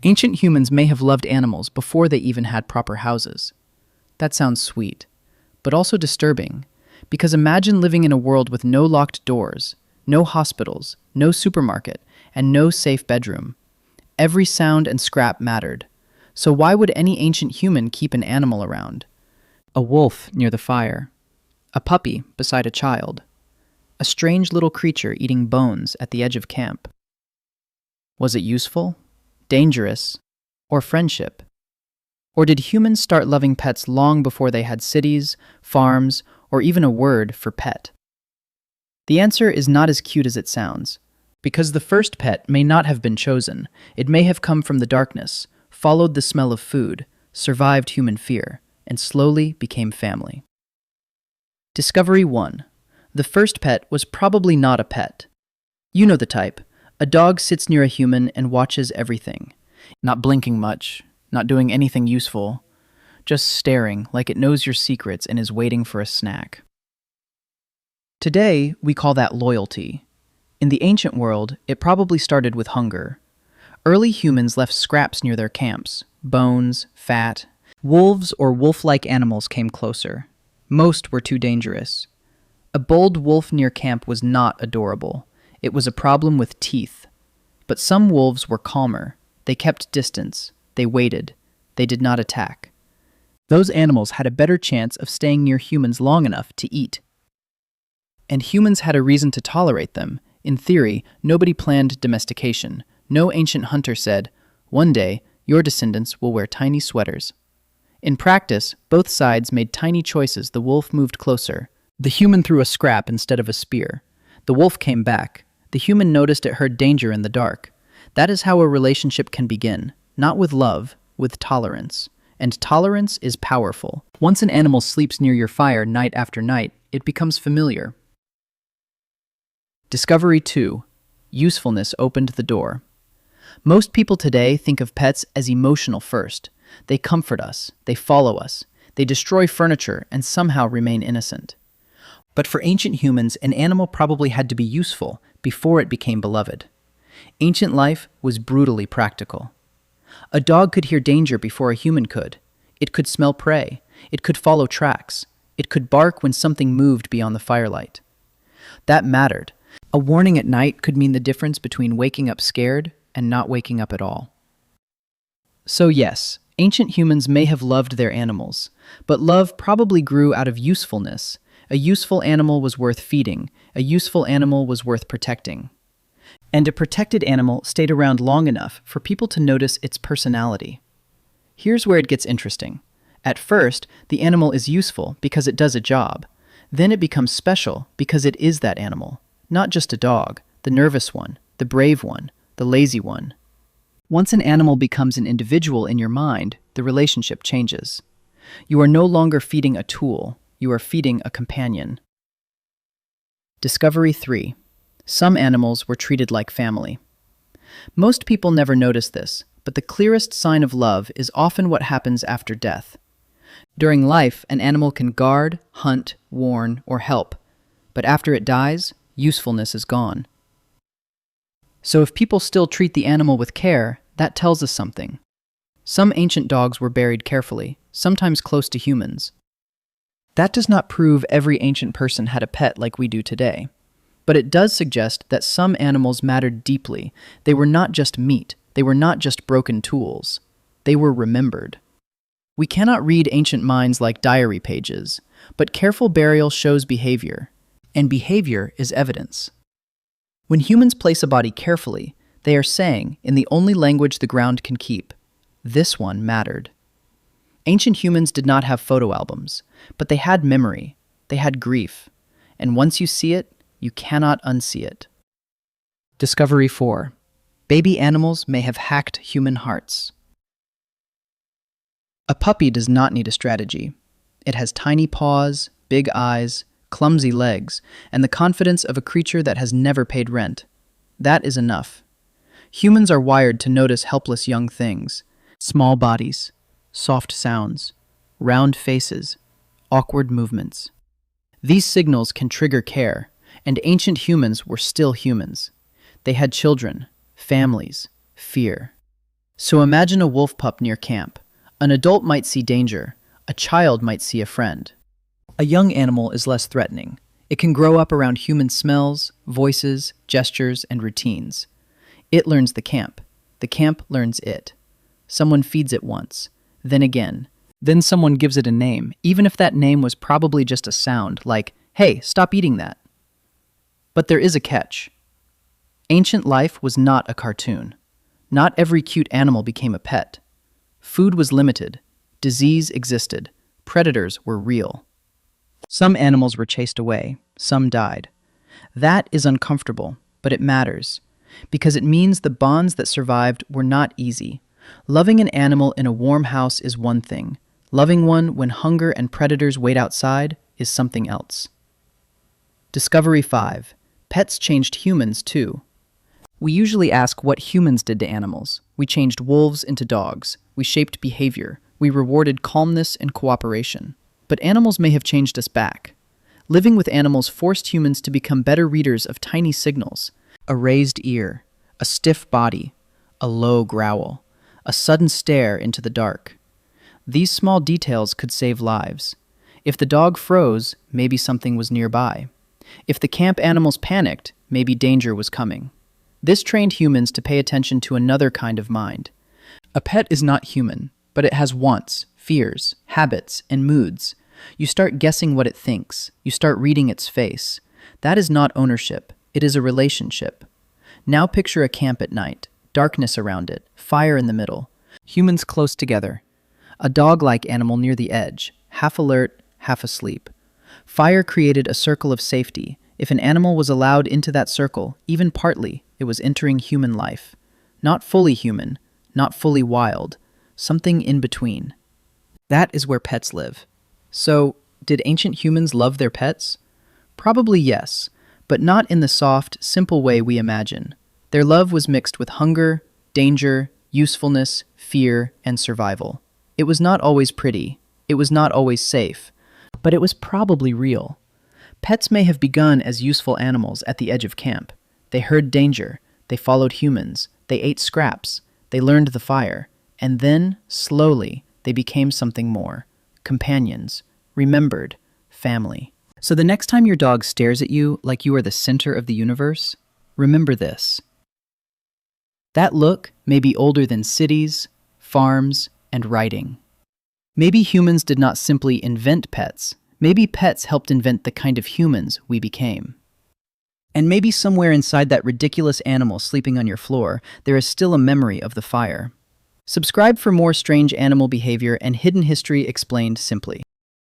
Ancient humans may have loved animals before they even had proper houses. That sounds sweet, but also disturbing, because imagine living in a world with no locked doors, no hospitals, no supermarket, and no safe bedroom. Every sound and scrap mattered. So why would any ancient human keep an animal around? A wolf near the fire, a puppy beside a child, a strange little creature eating bones at the edge of camp. Was it useful, dangerous, or friendship? Or did humans start loving pets long before they had cities, farms, or even a word for pet? The answer is not as cute as it sounds, because the first pet may not have been chosen. It may have come from the darkness, followed the smell of food, survived human fear, and slowly became family. Discovery 1. The first pet was probably not a pet. You know the type. A dog sits near a human and watches everything, not blinking much, not doing anything useful, just staring like it knows your secrets and is waiting for a snack. Today, we call that loyalty. In the ancient world, it probably started with hunger. Early humans left scraps near their camps, bones, fat. Wolves or wolf-like animals came closer. Most were too dangerous. A bold wolf near camp was not adorable. It was a problem with teeth. But some wolves were calmer. They kept distance. They waited. They did not attack. Those animals had a better chance of staying near humans long enough to eat. And humans had a reason to tolerate them. In theory, nobody planned domestication. No ancient hunter said, "One day, your descendants will wear tiny sweaters." In practice, both sides made tiny choices. The wolf moved closer. The human threw a scrap instead of a spear. The wolf came back. The human noticed it heard danger in the dark. That is how a relationship can begin. Not with love, with tolerance. And tolerance is powerful. Once an animal sleeps near your fire night after night, it becomes familiar. Discovery 2. Usefulness opened the door. Most people today think of pets as emotional first. They comfort us, they follow us, they destroy furniture and somehow remain innocent. But for ancient humans, an animal probably had to be useful before it became beloved. Ancient life was brutally practical. A dog could hear danger before a human could. It could smell prey. It could follow tracks. It could bark when something moved beyond the firelight. That mattered. A warning at night could mean the difference between waking up scared and not waking up at all. So yes, ancient humans may have loved their animals, but love probably grew out of usefulness. A useful animal was worth feeding. A useful animal was worth protecting. And a protected animal stayed around long enough for people to notice its personality. Here's where it gets interesting. At first, the animal is useful because it does a job. Then it becomes special because it is that animal. Not just a dog, the nervous one, the brave one, the lazy one. Once an animal becomes an individual in your mind, the relationship changes. You are no longer feeding a tool, you are feeding a companion. Discovery 3. Some animals were treated like family. Most people never notice this, but the clearest sign of love is often what happens after death. During life, an animal can guard, hunt, warn, or help, but after it dies, usefulness is gone. So if people still treat the animal with care, that tells us something. Some ancient dogs were buried carefully, sometimes close to humans. That does not prove every ancient person had a pet like we do today. But it does suggest that some animals mattered deeply. They were not just meat. They were not just broken tools. They were remembered. We cannot read ancient minds like diary pages, but careful burial shows behavior, and behavior is evidence. When humans place a body carefully, they are saying, in the only language the ground can keep, this one mattered. Ancient humans did not have photo albums, but they had memory, they had grief, and once you see it, you cannot unsee it. Discovery 4. Baby animals may have hacked human hearts. A puppy does not need a strategy. It has tiny paws, big eyes, clumsy legs, and the confidence of a creature that has never paid rent. That is enough. Humans are wired to notice helpless young things. Small bodies, soft sounds, round faces, awkward movements. These signals can trigger care, and ancient humans were still humans. They had children, families, fear. So imagine a wolf pup near camp. An adult might see danger. A child might see a friend. A young animal is less threatening. It can grow up around human smells, voices, gestures, and routines. It learns the camp. The camp learns it. Someone feeds it once, then again. Then someone gives it a name, even if that name was probably just a sound, like, "Hey, stop eating that." But there is a catch. Ancient life was not a cartoon. Not every cute animal became a pet. Food was limited. Disease existed. Predators were real. Some animals were chased away. Some died. That is uncomfortable, but it matters, because it means the bonds that survived were not easy. Loving an animal in a warm house is one thing. Loving one when hunger and predators wait outside is something else. Discovery 5. Pets changed humans too. We usually ask what humans did to animals. We changed wolves into dogs. We shaped behavior. We rewarded calmness and cooperation. But animals may have changed us back. Living with animals forced humans to become better readers of tiny signals. A raised ear, a stiff body, a low growl, a sudden stare into the dark. These small details could save lives. If the dog froze, maybe something was nearby. If the camp animals panicked, maybe danger was coming. This trained humans to pay attention to another kind of mind. A pet is not human, but it has wants, fears, habits, and moods. You start guessing what it thinks. You start reading its face. That is not ownership. It is a relationship. Now picture a camp at night. Darkness around it. Fire in the middle. Humans close together. A dog-like animal near the edge. Half alert, half asleep. Fire created a circle of safety. If an animal was allowed into that circle, even partly, it was entering human life. Not fully human, not fully wild. Something in between. That is where pets live. So, did ancient humans love their pets? Probably yes, but not in the soft, simple way we imagine. Their love was mixed with hunger, danger, usefulness, fear, and survival. It was not always pretty. It was not always safe. But it was probably real. Pets may have begun as useful animals at the edge of camp. They heard danger. They followed humans. They ate scraps. They learned the fire. And then, slowly, they became something more. Companions, remembered, family. So the next time your dog stares at you like you are the center of the universe, remember this. That look may be older than cities, farms, and writing. Maybe humans did not simply invent pets. Maybe pets helped invent the kind of humans we became. And maybe somewhere inside that ridiculous animal sleeping on your floor, there is still a memory of the fire. Subscribe for more strange animal behavior and hidden history explained simply.